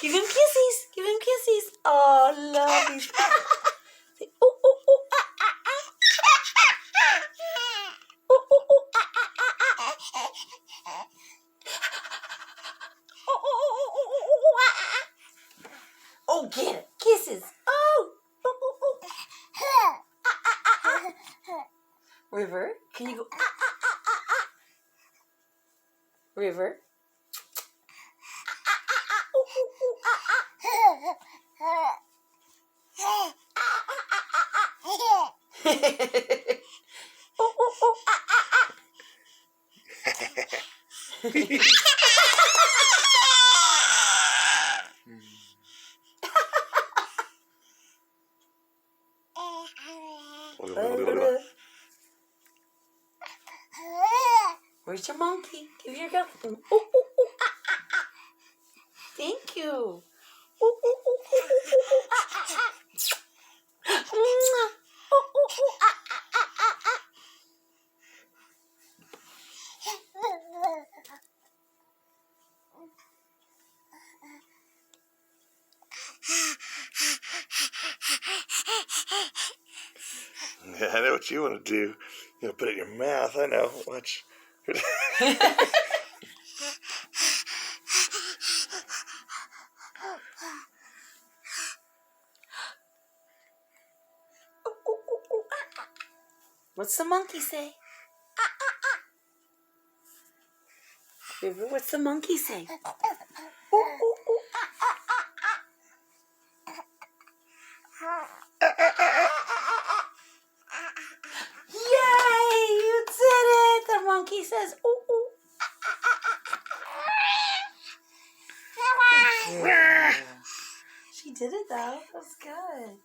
Give him kisses. Give him kisses. Oh, love these. Say, ooh, ooh, ooh, ah, ah, ah. Ooh, ooh, ooh, ah, ah, ah, ah. Ooh, ooh, ooh, ooh, ooh, ooh, ooh, ah, ah, ah. Oh, get it. Kisses. Oh. Ooh, ooh, ooh. Ah, ah, ah, ah. River, can you go? Ah, ah, ah, ah, ah. River. Where's your monkey? Give your girl. Ooh, ooh, ooh, ah, ah, ah. Thank you. Ooh, ooh, ooh, ooh, ooh, ooh, ah, ah, ah. Mwah. Ooh, ooh, ooh, ah, ah, ah, ah, ah. Yeah, I know what you want to do. You know, put it in your mouth. I know. Watch. What's the monkey say? Ah, ah, ah. River, what's the monkey say? Ooh, ooh, ooh, ah, ah, ah, ah. Yay! You did it! The monkey says, ooh, ooh. She did it though. That was good.